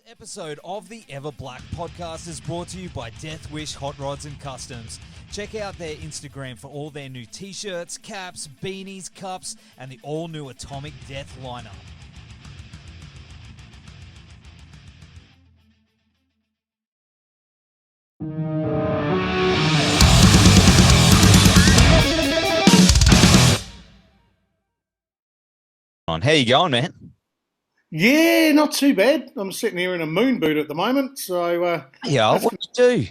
Episode of the Everblack Podcast is brought to you by Death Wish Hot Rods and Customs. Check out their Instagram for all their new t-shirts, caps, beanies, cups, and the all-new Atomic Death lineup. How you going, man? Yeah, not too bad. I'm sitting here in a moon boot at the moment. So Yeah, what did you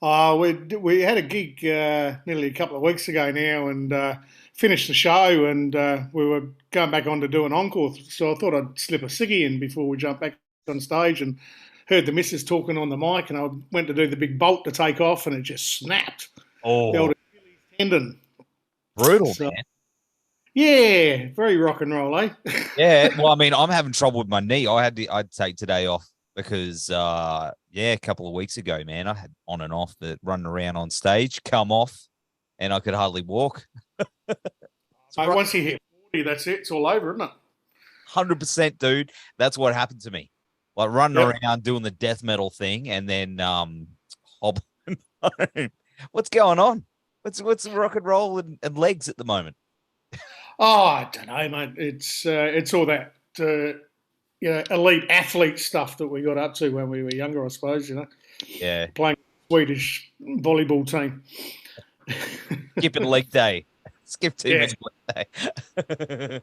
do? We had a gig nearly a couple of weeks ago now, and finished the show, and we were going back on to do an encore. So I thought I'd slip a ciggy in before we jump back on stage, and heard the missus talking on the mic, and I went to do the big bolt to take off, and it just snapped. Oh, the old Achilles tendon. brutal, So, man. Yeah, very rock and roll, eh? Yeah, well, I mean, I'm having trouble with my knee. I'd take today off because, a couple of weeks ago, man, I had on and off the running around on stage, come off, and I could hardly walk. Once you hit 40, that's it. It's all over, isn't it? 100%, dude. That's what happened to me. Like running around doing the death metal thing, and then hobbling home. What's going on? What's rock and roll and legs at the moment? Oh, I don't know, mate. It's all that elite athlete stuff that we got up to when we were younger, I suppose. Yeah, playing Swedish volleyball team. Skipping leg day. Skip 2 minutes leg day.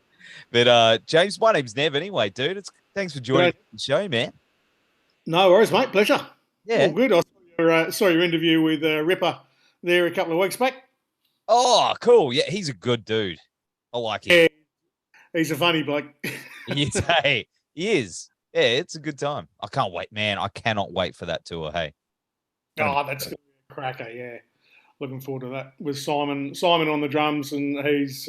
But James, my name's Nev anyway, dude. Thanks for joining the show, man. No worries, mate. Pleasure. Yeah, all good. I saw your interview with Ripper there a couple of weeks back. Oh, cool. Yeah, he's a good dude. I like him. Yeah, he's a funny bloke. He is. Hey, he is. Yeah, it's a good time. I can't wait, man. I cannot wait for that tour. Hey. Oh, that's gonna be a cracker. Yeah, looking forward to that. With Simon on the drums, and he's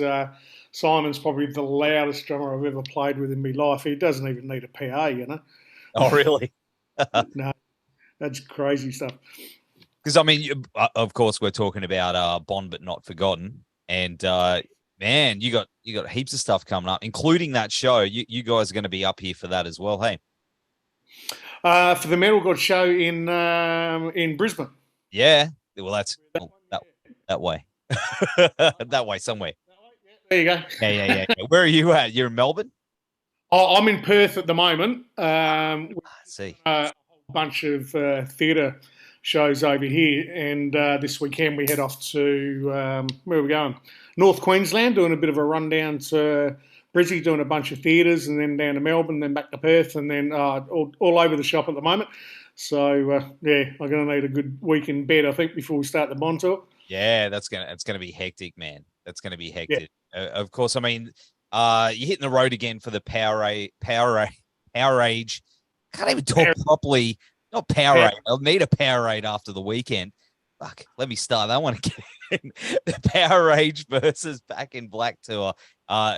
Simon's probably the loudest drummer I've ever played with in my life. He doesn't even need a PA, Oh, really? No, that's crazy stuff. Because I mean, of course, we're talking about Bond but Not Forgotten, and man, you got heaps of stuff coming up, including that show. You guys are going to be up here for that as well, hey? For the Metal God show in Brisbane. Yeah, well, that's that way, that way somewhere. There you go. Yeah. Where are you at? You're in Melbourne? Oh, I'm in Perth at the moment. See, a whole bunch of theatre shows over here, and this weekend we head off to where are we going? North Queensland, doing a bit of a rundown to Brisbane, doing a bunch of theatres, and then down to Melbourne, then back to Perth, and then all over the shop at the moment. So I'm going to need a good week in bed, I think, before we start the Bond tour. Yeah, it's gonna be hectic, man. That's gonna be hectic. Yeah. Of course, I mean, you're hitting the road again for the Powerage. Can't even talk properly. Not Powerade. I'll need a Powerade after the weekend. Fuck, let me start that one again. The Powerage versus Back in Black tour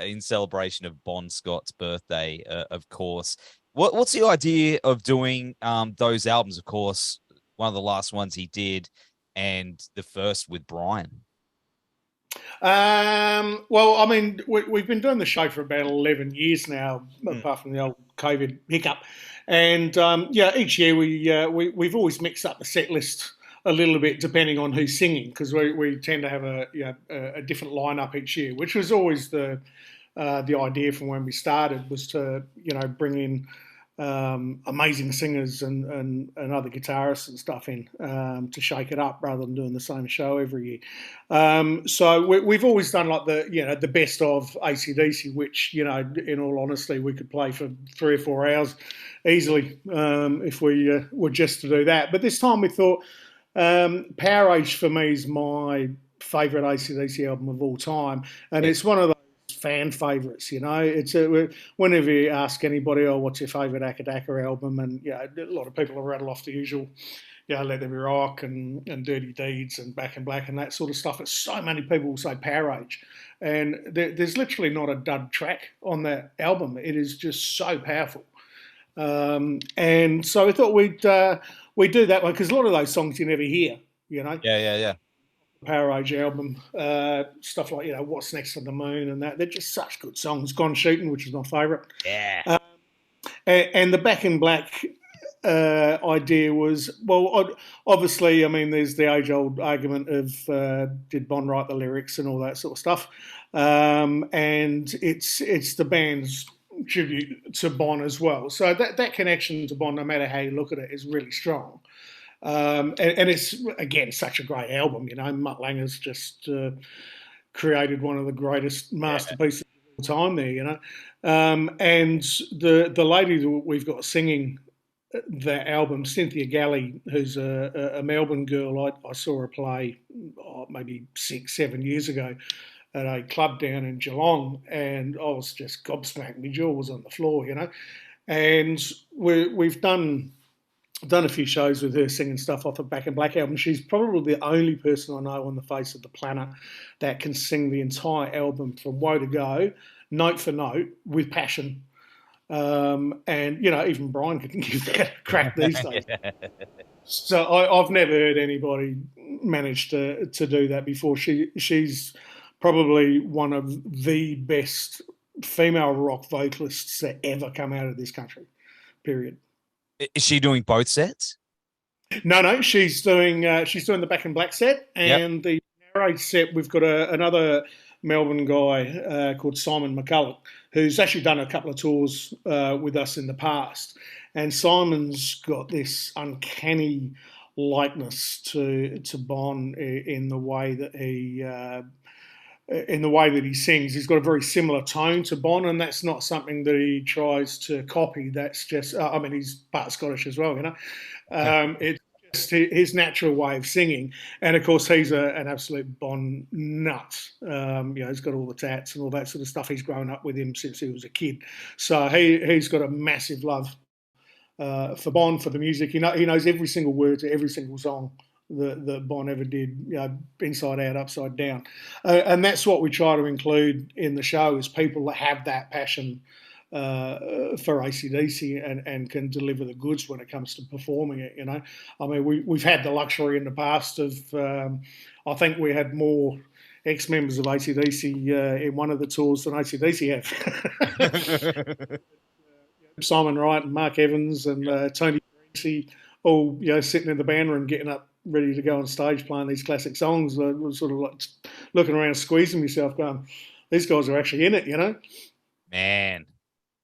in celebration of Bon Scott's birthday, of course. What's the idea of doing those albums? Of course, one of the last ones he did, and the first with Brian. Well, I mean, we've been doing the show for about 11 years now, apart from the old COVID hiccup. And each year we've always mixed up the set list a little bit depending on who's singing, because we tend to have a different lineup each year, which was always the idea from when we started, was to bring in amazing singers and other guitarists and stuff in to shake it up rather than doing the same show every year. So we've always done like the best of AC/DC, which in all honesty we could play for 3 or 4 hours easily if we were just to do that. But this time we thought Powerage for me is my favourite AC/DC album of all time, and it's one of those fan favourites, It's whenever you ask anybody, what's your favourite Akadaka album, and a lot of people will rattle off the usual, Let There Be Rock and Dirty Deeds and Back in Black and that sort of stuff. It's so many people will say Powerage, and there's literally not a dud track on that album. It is just so powerful. And so I thought we'd do that one, because a lot of those songs you never hear, Yeah. Powerage album, stuff like What's Next on the Moon and that. They're just such good songs. Gone Shooting, which is my favourite. Yeah. And the Back in Black idea was, well, obviously, I mean, there's the age-old argument of did Bon write the lyrics and all that sort of stuff, and it's the band's tribute to Bon as well. So that connection to Bon, no matter how you look at it, is really strong. And it's, again, such a great album. You know, Mutt Langer's just created one of the greatest masterpieces of all time there, you know. And the lady that we've got singing that album, Cynthia Galley, who's a Melbourne girl, I saw her play maybe 6-7 years ago at a club down in Geelong, and I was just gobsmacked. My jaw was on the floor, you know. And we've done a few shows with her singing stuff off the Back in Black album. She's probably the only person I know on the face of the planet that can sing the entire album from woe to go, note for note, with passion. And, you know, even Brian can give that a crack these days. So I've never heard anybody manage to do that before. She's probably one of the best female rock vocalists that ever come out of this country, period. Is she doing both sets? No, she's doing the Back in Black set, and the Narrate set. We've got another Melbourne guy called Simon McCulloch, who's actually done a couple of tours with us in the past. And Simon's got this uncanny likeness to Bon in the way that he sings. He's got a very similar tone to Bon, and that's not something that he tries to copy. That's just, I mean, he's part Scottish as well, you know. It's just his natural way of singing. And, of course, he's an absolute Bon nut. You know, he's got all the tats and all that sort of stuff. He's grown up with him since he was a kid. So he's got a massive love for Bon, for the music. He knows every single word to every single song that Bon ever did, you know, inside out, upside down. And that's what we try to include in the show, is people that have that passion for AC/DC and can deliver the goods when it comes to performing it, you know. I mean, we've had the luxury in the past of, I think we had more ex-members of AC/DC in one of the tours than AC/DC have. Simon Wright and Mark Evans and Tony Parisi, all, you know, sitting in the band room getting up ready to go on stage playing these classic songs. I was sort of like looking around, squeezing myself, going, these guys are actually in it, you know. Man,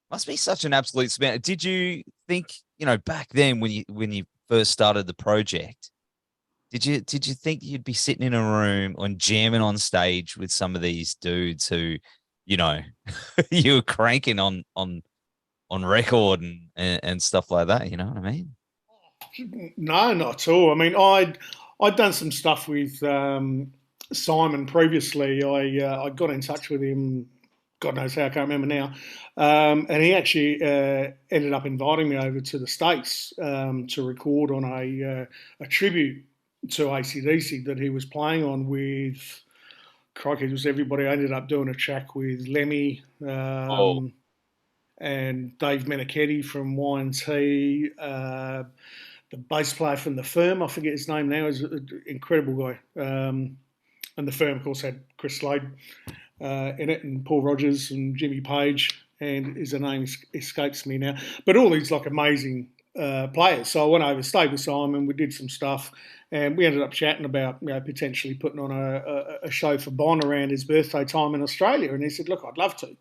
must be such an absolute spin. Did you think, you know, back then when you first started the project, did you think you'd be sitting in a room and jamming on stage with some of these dudes who, you know, you were cranking on record and stuff like that? You know what I mean? No, not at all. I mean, I'd done some stuff with Simon previously. I got in touch with him, God knows how, I can't remember now. And he actually ended up inviting me over to the States to record on a tribute to AC/DC that he was playing on with, crikey, it was everybody. I ended up doing a track with Lemmy and Dave Menichetti from Y&T, the bass player from The Firm, I forget his name now, is an incredible guy. And The Firm, of course, had Chris Slade in it, and Paul Rogers and Jimmy Page, and his name escapes me now. But all these like amazing players. So I went over, stayed with Simon, we did some stuff, and we ended up chatting about, you know, potentially putting on a show for Bon around his birthday time in Australia. And he said, look, I'd love to.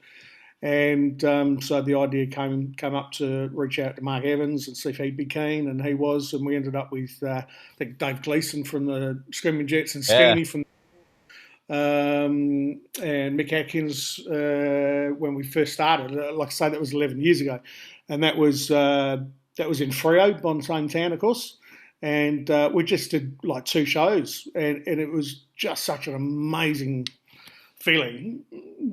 And so the idea came up to reach out to Mark Evans and see if he'd be keen, and he was. And we ended up with, I think, Dave Gleeson from the Screaming Jets and Skeeny from, and Mick Atkins when we first started. Like I say, that was 11 years ago, and that was in Freo, Bon's hometown, of course. And we just did like 2 shows, and it was just such an amazing feeling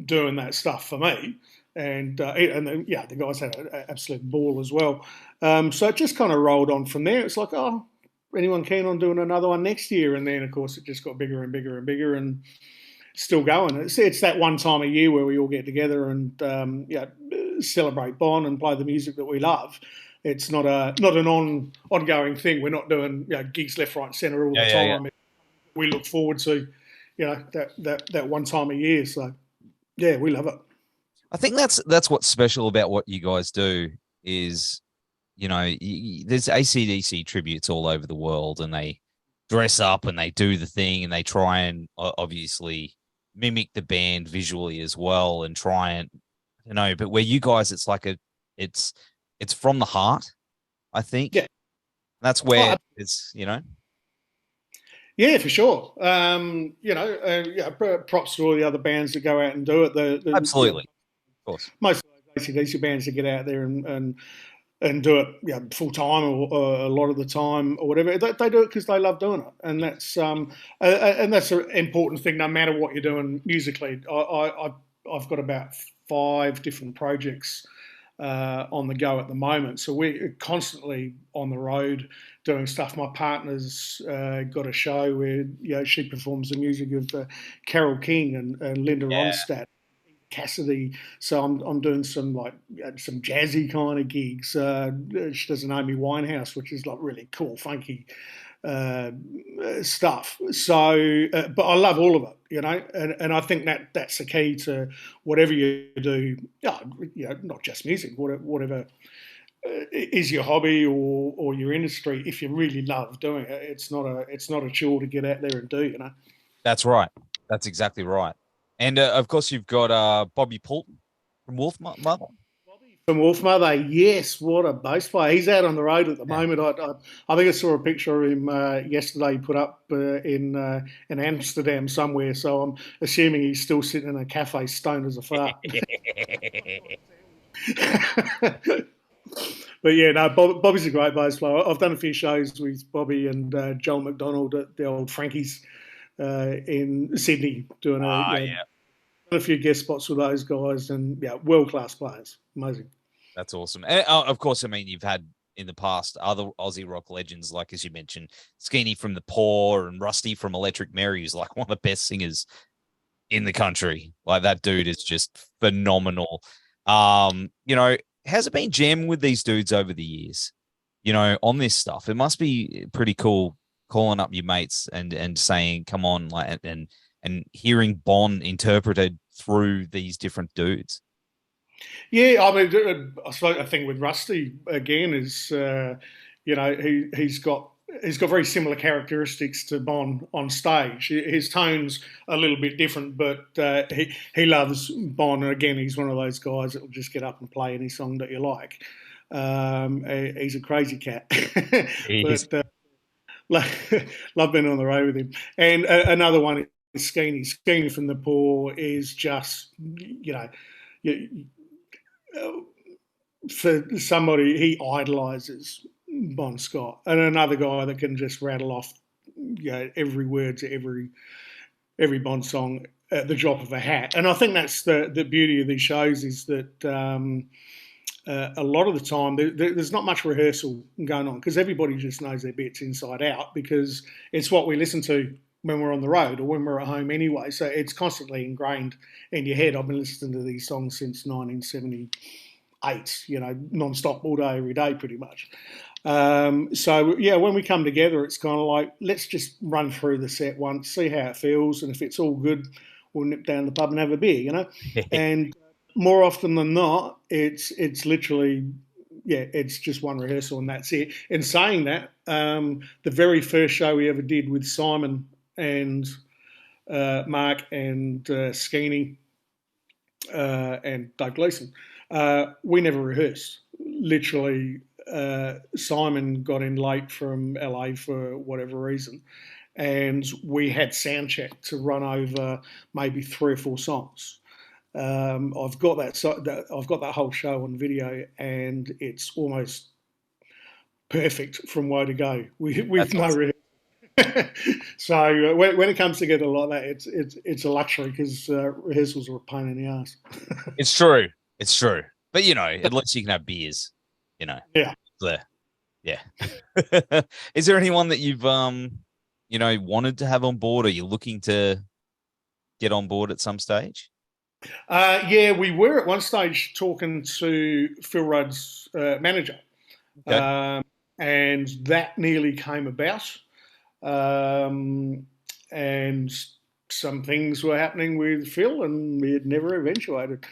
doing that stuff for me. And then, yeah, the guys had an absolute ball as well. So it just kind of rolled on from there. It's like, oh, anyone keen on doing another one next year? And then, of course, it just got bigger and bigger and bigger, and still going. It's that one time a year where we all get together and celebrate Bon and play the music that we love. It's not an ongoing thing. We're not doing, you know, gigs left, right, and centre all the time. Yeah. We look forward to, you know, that one time a year. So yeah, we love it. I think that's what's special about what you guys do is, there's AC/DC tributes all over the world, and they dress up and they do the thing, and they try and obviously mimic the band visually as well, and try and, but where you guys, it's like it's from the heart, I think. Yeah. That's where it's. Yeah, for sure. Props to all the other bands that go out and do it. Absolutely, of course. Most of those AC/DC bands that get out there and do it full time or a lot of the time or whatever, they do it because they love doing it, and that's an important thing. No matter what you're doing musically, I've got about 5 different projects on the go at the moment, so we're constantly on the road doing stuff. My partner's got a show where she performs the music of Carole King and Linda Ronstadt, Cassidy. So I'm doing some some jazzy kind of gigs. She does an Amy Winehouse, which is like really cool, funky stuff. So, but I love all of it, and I think that's the key to whatever you do. Not just music, whatever is your hobby or your industry. If you really love doing it, it's not a chore to get out there and do. That's right. That's exactly right. And of course, you've got Bobby Poulton from Wolfmother. Bobby from Wolfmother, yes, what a bass player. He's out on the road at the moment. I think I saw a picture of him yesterday put up in Amsterdam somewhere. So I'm assuming he's still sitting in a cafe stoned as a fart. But yeah, no, Bobby's a great bass player. I've done a few shows with Bobby and Joel McDonald at the old Frankie's in Sydney, doing a few guest spots with those guys, and world-class players. Amazing. That's awesome. And of course, I mean, you've had in the past other Aussie rock legends, like, as you mentioned, Skeeny from The Paw and Rusty from Electric Mary, who's like one of the best singers in the country. Like, that dude is just phenomenal. Has it been jamming with these dudes over the years, on this stuff? It must be pretty cool calling up your mates and saying, come on, like, and hearing Bon interpreted through these different dudes. Yeah, I mean, I suppose I think with Rusty again is, he's got very similar characteristics to Bon on stage. His tone's a little bit different, but he loves Bon. And again, he's one of those guys that will just get up and play any song that you like. He's a crazy cat. But love being on the road with him. And another one is Skeeny. Skeeny from The Paw is just, for somebody, he idolises Bon Scott, and another guy that can just rattle off every word to every Bon song at the drop of a hat. And I think that's the beauty of these shows, is that a lot of the time there's not much rehearsal going on, because everybody just knows their bits inside out, because it's what we listen to when we're on the road or when we're at home anyway. So it's constantly ingrained in your head. I've been listening to these songs since 1978, non-stop all day, every day, pretty much. So yeah, when we come together, it's kind of like, let's just run through the set once, see how it feels, and if it's all good, we'll nip down the pub and have a beer, And more often than not, it's literally, it's just one rehearsal and that's it. In saying that, the very first show we ever did with Simon and Mark and Skeeny and Dave Gleason, we never rehearsed. Literally, Simon got in late from LA for whatever reason, and we had sound check to run over maybe 3 or 4 songs. I've got that whole show on video, and it's almost perfect from way to go. We've no rehearsal. So when it comes together like that, it's a luxury, because rehearsals are a pain in the ass. It's true. But at least you can have beers. Yeah. Yeah. Is there anyone that you've wanted to have on board, or you're looking to get on board at some stage? Yeah, we were at one stage talking to Phil Rudd's manager, and that nearly came about. And some things were happening with Phil, and we had never eventuated.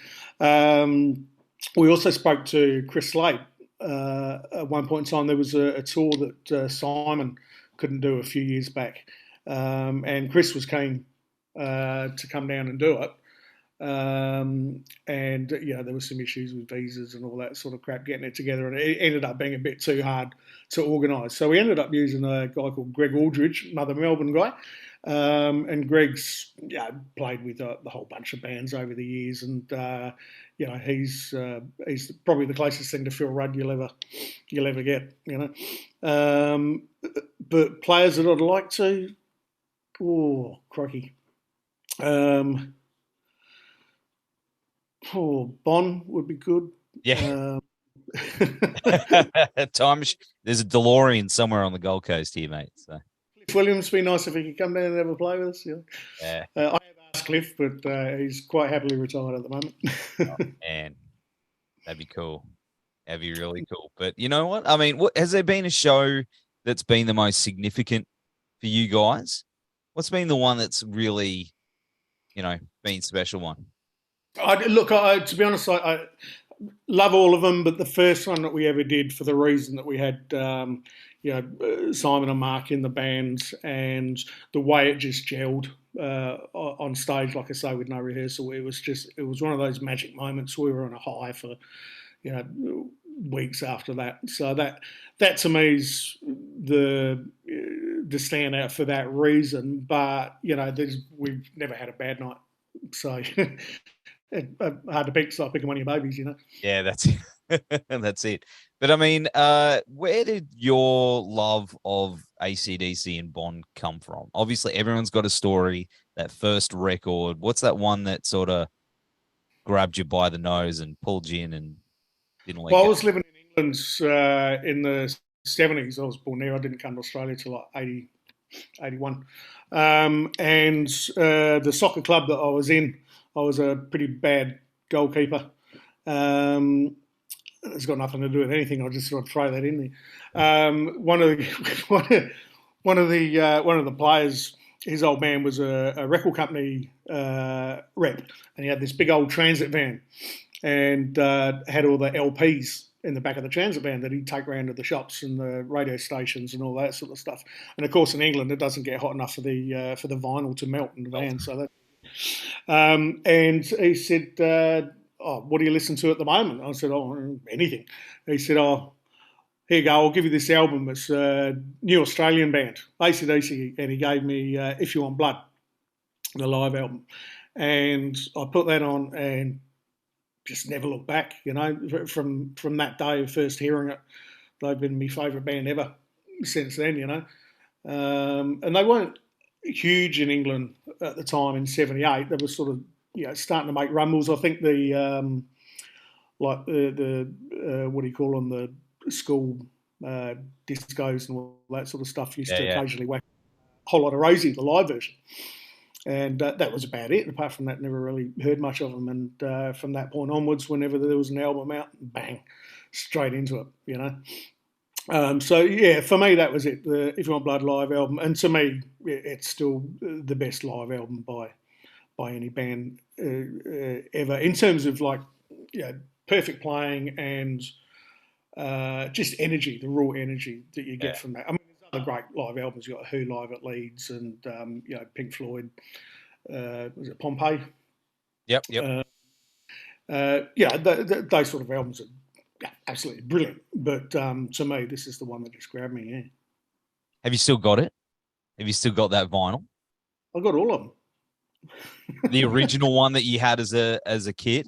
We also spoke to Chris Slade at one point in time. There was a tour that Simon couldn't do a few years back, and Chris was keen to come down and do it. And there were some issues with visas and all that sort of crap getting it together, and it ended up being a bit too hard to organise. So we ended up using a guy called Greg Aldridge, another Melbourne guy, and Greg's played with a whole bunch of bands over the years, and he's probably the closest thing to Phil Rudd you'll ever get, but players that I'd like to, crikey. Bon would be good. Yeah. There's a DeLorean somewhere on the Gold Coast here, mate. So Cliff Williams would be nice if he could come down and have a play with us. Yeah. I have asked Cliff, but he's quite happily retired at the moment. Man, that'd be cool. That'd be really cool. But you know what? I mean, has there been a show that's been the most significant for you guys? What's been the one that's really, been special one? To be honest, I love all of them, but the first one that we ever did, for the reason that we had, Simon and Mark in the band, and the way it just gelled on stage, like I say, with no rehearsal, it was one of those magic moments. We were on a high for, weeks after that. So that to me is the standout for that reason. But we've never had a bad night, so. Hard to pick, start picking one of your babies, Yeah, that's it. That's it. But I mean, where did your love of AC/DC and Bond come from? Obviously, everyone's got a story. That first record, what's that one that sort of grabbed you by the nose and pulled you in and didn't let Well, go? I was living in England in the 70s. I was born there. I didn't come to Australia till like 80, 81. And the soccer club that I was in, I was a pretty bad goalkeeper. It's got nothing to do with anything. I just sort of throw that in there. One of the players, his old man was a record company rep, and he had this big old transit van, and had all the LPs in the back of the transit van that he'd take around to the shops and the radio stations and all that sort of stuff. And of course, in England, it doesn't get hot enough for the vinyl to melt in the van, so that. And he said, what do you listen to at the moment? I said, anything. He said, here you go, I'll give you this album. It's a new Australian band, AC/DC, and he gave me If You Want Blood, the live album. And I put that on and just never looked back, from that day of first hearing it. They've been my favourite band ever since then, and they weren't huge in England at the time in '78. They were sort of starting to make rumbles. I think the what do you call them, the school discos and all that sort of stuff used to occasionally whack a whole lot of Rosie, the live version, and that was about it. Apart from that, never really heard much of them. And from that point onwards, whenever there was an album out, bang, straight into it, So for me that was it. The If You Want Blood live album, and to me it's still the best live album by any band ever, in terms of perfect playing and just energy, the raw energy that you get from that. I mean, there's other great live albums. You got Who live at Leeds, and Pink Floyd. Was it Pompeii? Yep. Those sort of albums are. Yeah, absolutely brilliant. But to me, this is the one that just grabbed me. Yeah. Have you still got it? Have you still got that vinyl? I got all of them. The original one that you had as a kid?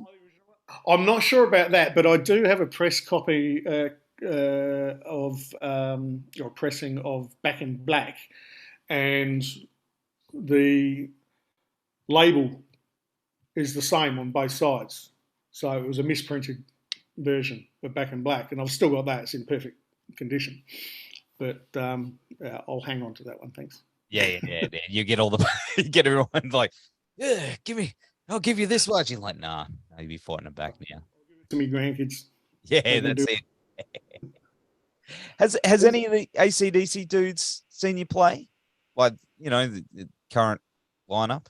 I'm not sure about that, but I do have a press copy pressing of Back in Black, and the label is the same on both sides. So it was a misprinted version of Back in Black, and I've still got that. It's in perfect condition, but I'll hang on to that one. Thanks. Yeah. You get you get everyone like, I'll give you this much. You're like, nah, you'd be fighting it back now. To me grandkids. Yeah, that's it. Has any of the AC/DC dudes seen you play? Like, the current lineup?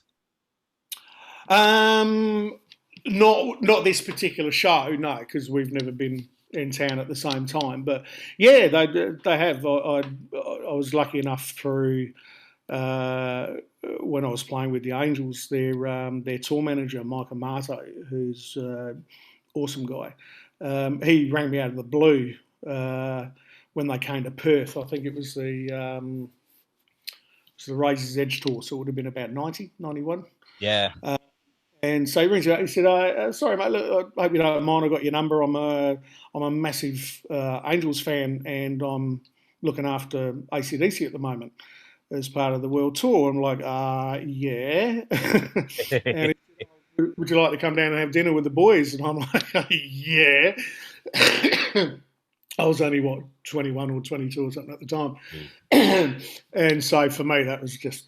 Not this particular show, no, because we've never been in town at the same time. But yeah, they have. I was lucky enough through when I was playing with the Angels, their tour manager Mike Amato, who's awesome guy. He rang me out of the blue when they came to Perth. I think it was the Razor's Edge tour, so it would have been about 90, 91. Yeah. And so he rings me out. He said, "Sorry, mate. Look, I hope you don't mind. I got your number. I'm a massive Angels fan, and I'm looking after AC/DC at the moment as part of the world tour." I'm like, yeah. And he said, "Would you like to come down and have dinner with the boys?" And I'm like, yeah. I was only 21 or 22 or something at the time, and so for me that was just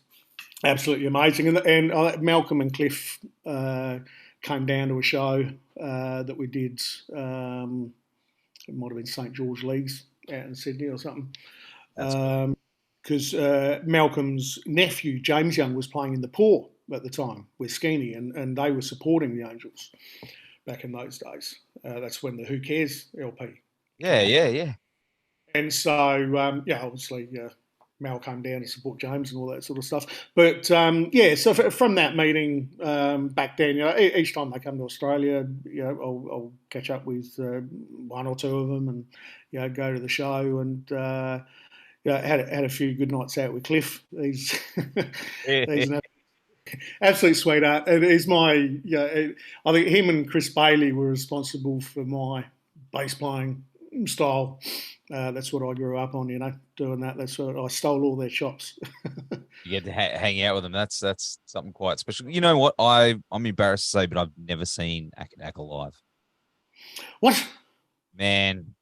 absolutely amazing. And Malcolm and Cliff came down to a show that we did. It might have been St George Leagues out in Sydney or something. Because Malcolm's nephew, James Young, was playing in the Poor at the time with Skeeny, and they were supporting the Angels back in those days. That's when the Who Cares LP. Yeah. And so, obviously, Mal came down to support James and all that sort of stuff. But, so from that meeting back then, each time they come to Australia, I'll catch up with one or two of them and, go to the show and... had a few good nights out with Cliff. He's an absolute sweetheart. And he's my, I think him and Chris Bailey were responsible for my bass playing style. That's what I grew up on, doing that. That's what I stole all their chops. You get to hang out with them. That's something quite special. You know what? I'm embarrassed to say, but I've never seen Akadak live. What? Man,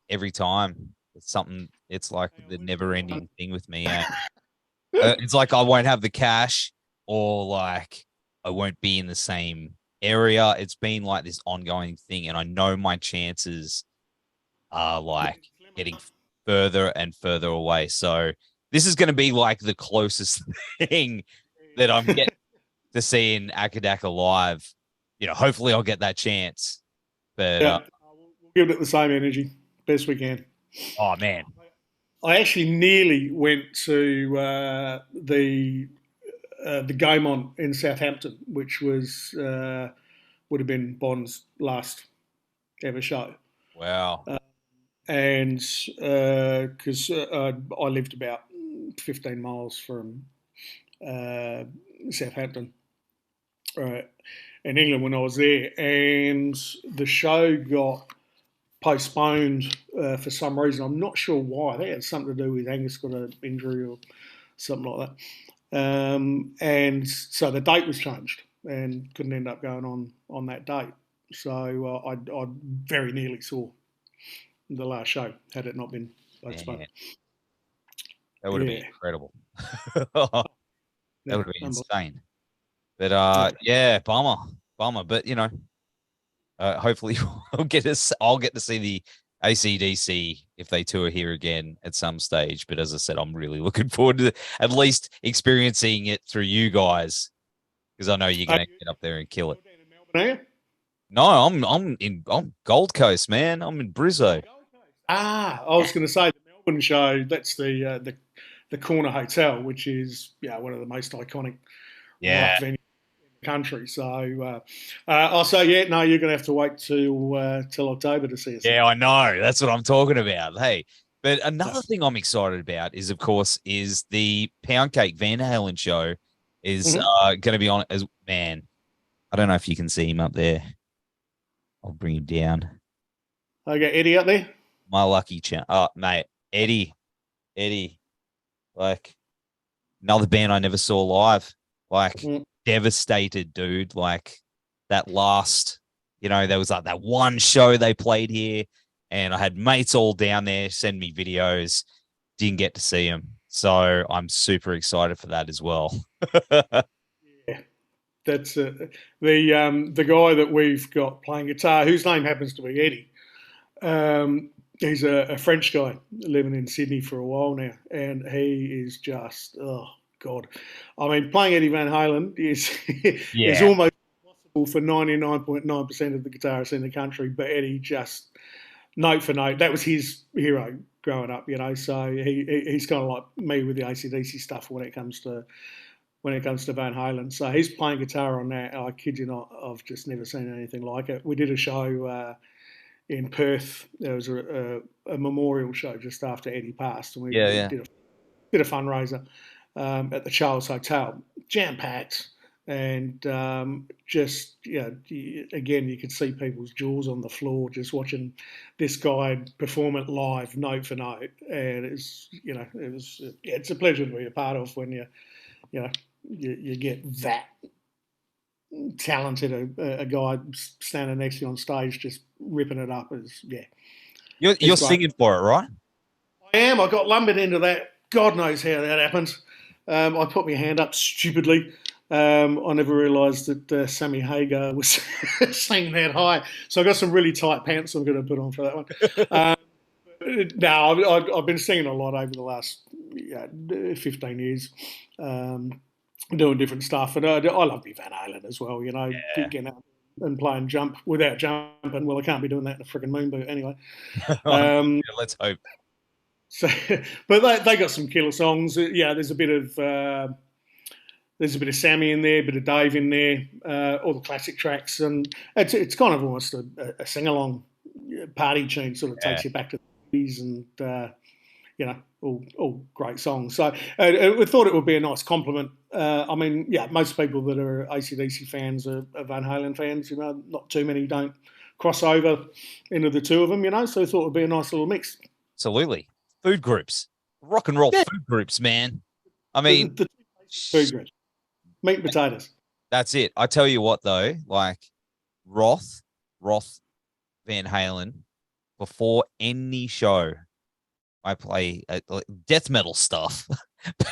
every time it's something. It's like the never-ending thing with me. It's like I won't have the cash, or like I won't be in the same area. It's been like this ongoing thing, and I know my chances are like getting further and further away. So this is going to be like the closest thing that I'm getting to seeing Akadaka live. Hopefully I'll get that chance. But we'll give it the same energy best we can. Oh man. I actually nearly went to the Gaumont in Southampton, which was would have been Bond's last ever show. Wow. And because I lived about 15 miles from Southampton, in England when I was there, and the show got postponed for some reason. I'm not sure why. I think it had something to do with Angus got an injury or something like that. And so the date was changed and couldn't end up going on that date. So I very nearly saw the last show had it not been postponed. Man. That would have been incredible. That would have been insane. But bummer. But hopefully I'll get to see the AC/DC if they tour here again at some stage. But as I said, I'm really looking forward to at least experiencing it through you guys, because I know you're going to get up there and kill it. No, I'm Gold Coast, man. I'm in Brizzo. I was going to say the Melbourne show. That's the Corner Hotel, which is one of the most iconic rock venues in the country. So I'll say, you're going to have to wait till October to see us. Yeah, I know. That's what I'm talking about. Hey, but another thing I'm excited about is, of course, the Pundcake Van Halen show is going to be on as man. I don't know if you can see him up there. I'll bring him down. Okay, Eddie up there. My lucky chance. Oh, mate, Eddie, like another band I never saw live. Like devastated, dude. Like that last, there was like that one show they played here, and I had mates all down there send me videos. Didn't get to see them, so I'm super excited for that as well. Yeah, that's the guy that we've got playing guitar, whose name happens to be Eddie. He's a French guy living in Sydney for a while now, and he is just, oh, God. I mean, playing Eddie Van Halen is almost impossible for 99.9% of the guitarists in the country, but Eddie just note for note, that was his hero growing up, you know. So he's kind of like me with the AC/DC stuff when it comes to Van Halen. So he's playing guitar on that. I kid you not, I've just never seen anything like it. We did a show in Perth. There was a memorial show just after Eddie passed, and we did a fundraiser at the Charles Hotel, jam packed. And just, again, you could see people's jaws on the floor just watching this guy perform it live, note for note. And it's a pleasure to be a part of when you get that talented a guy standing next to you on stage just ripping it up. You're singing for it, right? I am. I got lumbered into that. God knows how that happened. I put my hand up stupidly. I never realised that Sammy Hagar was singing that high. So I got some really tight pants I'm going to put on for that one. No, I've been singing a lot over the last 15 years, doing different stuff. And I love me Van Halen as well, getting out and playing jump without jumping. Well, I can't be doing that in a freaking moon boot anyway. Let's hope. So, but they got some killer songs. There's a bit of Sammy in there, a bit of Dave in there, all the classic tracks, and it's kind of almost a sing along party tune. Sort of takes you back to the 80s, and all great songs. So we thought it would be a nice compliment. Most people that are AC/DC fans are Van Halen fans. Not too many don't cross over into the two of them. So we thought it would be a nice little mix. Absolutely. Food groups, rock and roll food groups, man. I mean, the food groups, meat and potatoes. That's it. I tell you what, though, like Roth Van Halen, before any show, I play death metal stuff.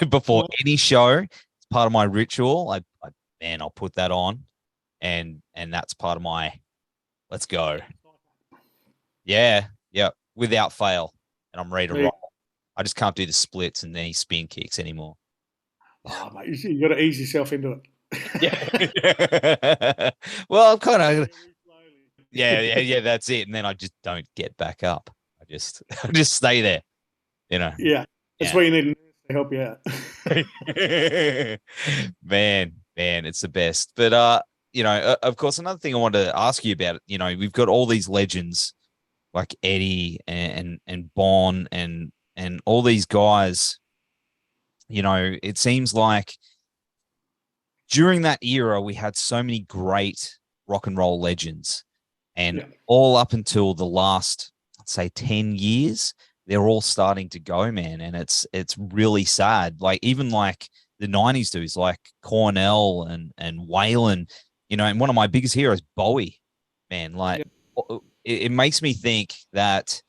Before any show, it's part of my ritual. I'll put that on, and that's part of my let's go. Yeah, without fail, and I'm ready to roll. I just can't do the splits and any spin kicks anymore. Oh, mate, you got to ease yourself into it. Yeah. Well, I'm kind of. Yeah. That's it, and then I just don't get back up. I just stay there. Yeah, that's where you need to help you out. man, it's the best. But of course, another thing I wanted to ask you about. We've got all these legends like Eddie and Bon and all these guys. It seems like during that era, we had so many great rock and roll legends, and all up until the last, let's say, 10 years, they're all starting to go, man. And it's really sad. Like even like the 90s dudes like Cornell and Waylon, and one of my biggest heroes, Bowie, man. Like it makes me think that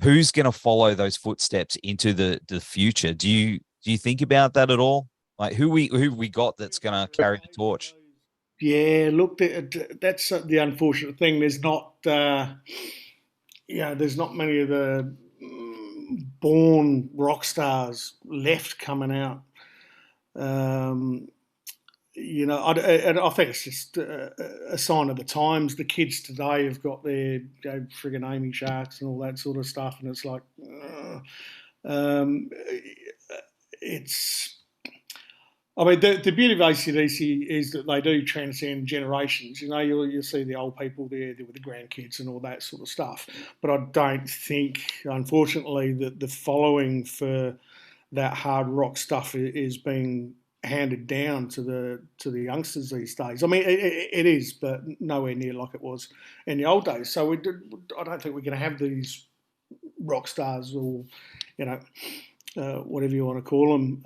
who's going to follow those footsteps into the future? Do you think about that at all? Like who we got that's going to carry the torch? Yeah, look, that's the unfortunate thing. There's not, there's not many of the born rock stars left coming out. I think it's just a sign of the times. The kids today have got their friggin' Amy Sharks and all that sort of stuff, and it's like, the beauty of AC/DC is that they do transcend generations. You'll see the old people there with the grandkids and all that sort of stuff. But I don't think, unfortunately, that the following for that hard rock stuff is being handed down to the youngsters these days. I mean, it is, but nowhere near like it was in the old days. So I don't think we're going to have these rock stars or, whatever you want to call them,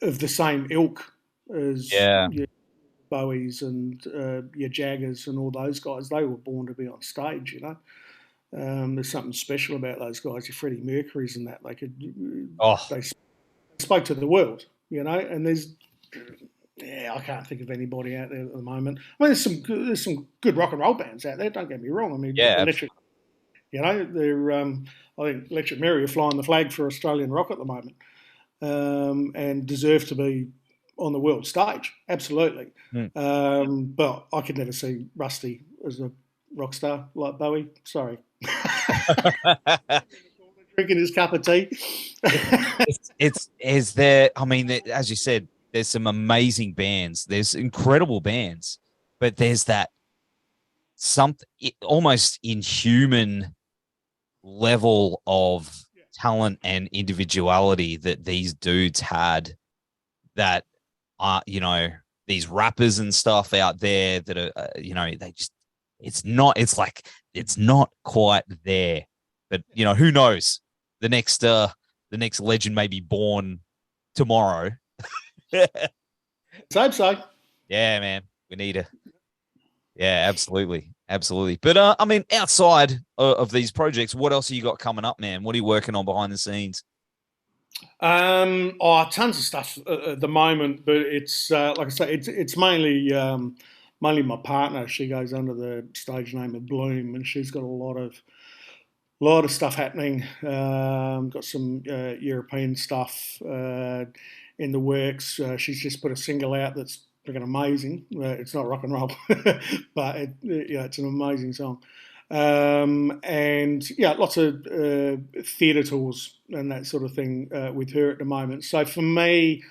of the same ilk as your Bowies and your Jaggers and all those guys. They were born to be on stage, There's something special about those guys, your Freddie Mercurys and that. They spoke to the world, and there's, I can't think of anybody out there at the moment. I mean, there's some good rock and roll bands out there, don't get me wrong. I mean, Electric, they're, I think Electric Mary are flying the flag for Australian rock at the moment, and deserve to be on the world stage, absolutely. But I could never see Rusty as a rock star like Bowie. Sorry. Drinking his cup of tea. it's is there. I mean, as you said, there's some amazing bands. There's incredible bands, but there's that something almost inhuman level of talent and individuality that these dudes had. That you know, these rappers and stuff out there that are you know, they just it's not quite there. But you know, who knows? The next legend may be born tomorrow. So, yeah, man, we need a yeah, absolutely. But I mean, outside of these projects, what else have you got coming up, man? What are you working on behind the scenes? Tons of stuff at the moment, but it's like I say, it's mainly my partner. She goes under the stage name of Bloom, and she's got a lot of stuff happening. Got some European stuff in the works. She's just put a single out that's freaking amazing. It's not rock and roll, but it's an amazing song. And yeah, lots of theatre tours and that sort of thing with her at the moment. So for me,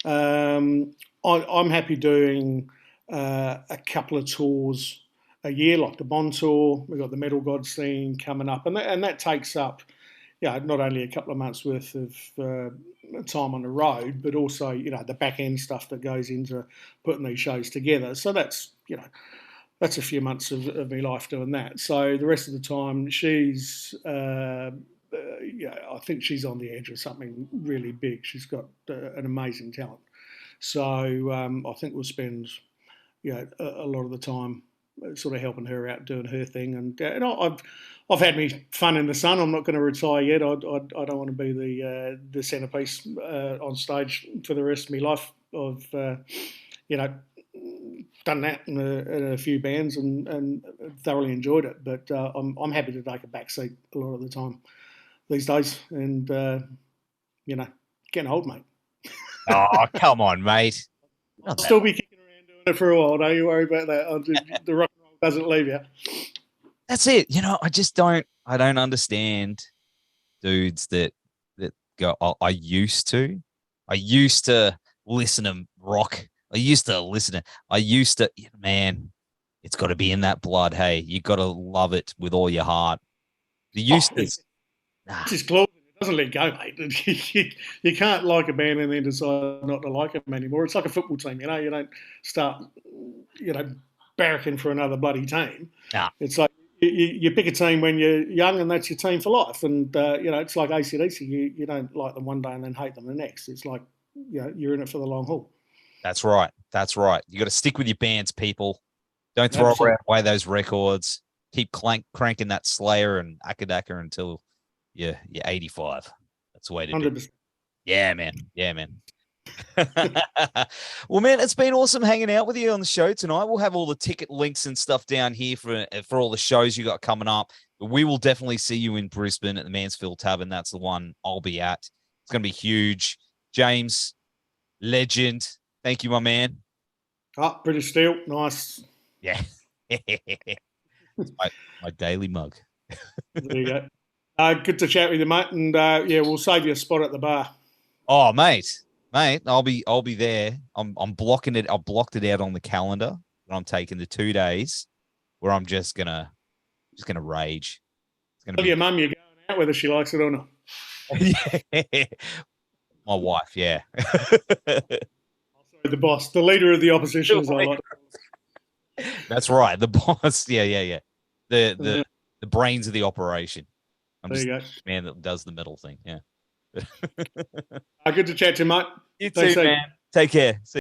I'm happy doing a couple of tours a year, like the Bond tour. We've got the Metal God scene coming up, and that takes up, not only a couple of months worth of time on the road, but also the back end stuff that goes into putting these shows together. So that's a few months of my life doing that. So the rest of the time, she's I think she's on the edge of something really big. She's got an amazing talent. So I think we'll spend a lot of the time sort of helping her out, doing her thing, and I've had me fun in the sun. I'm not going to retire yet. I don't want to be the centerpiece on stage for the rest of my life. I've done that in a few bands and thoroughly enjoyed it. But I'm happy to take a back seat a lot of the time these days, and getting old, mate. Oh, come on, mate. I'll still be kicking around doing it for a while. Don't you worry about that. The rock and roll doesn't leave you. That's it. I don't understand dudes that go, oh, I used to listen to rock. Man, it's got to be in that blood. Hey, you got to love it with all your heart. It's just close. It doesn't let go, mate. You can't like a band and then decide not to like them anymore. It's like a football team, you don't start, barracking for another bloody team. Nah. It's like you pick a team when you're young, and that's your team for life. And it's like AC/DC. You don't like them one day and then hate them the next. It's like you're in it for the long haul. That's right. You got to stick with your bands, people. Don't throw away those records. Keep cranking that Slayer and Akadaka until you're 85. That's the way to 100%. Do it. Yeah, man. Well, man, it's been awesome hanging out with you on the show tonight. We'll have all the ticket links and stuff down here for all the shows you got coming up. But we will definitely see you in Brisbane at the Mansfield Tavern. That's the one I'll be at. It's going to be huge. James, legend. Thank you, my man. Oh, British Steel. Nice. Yeah. It's my daily mug. There you go. Good to chat with you, mate. And we'll save you a spot at the bar. Oh, mate, I'll be there. I'm blocking it. I blocked it out on the calendar. And I'm taking the 2 days where I'm just gonna rage. It's gonna Tell your mum you're going out whether she likes it or not. Yeah. My wife, yeah. The boss, the leader of the opposition, as I like. That's right, the boss. Yeah. The brains of the operation. I'm there just the man that does the metal thing. Yeah. Good to chat to you, mate. You too, man. Take care. See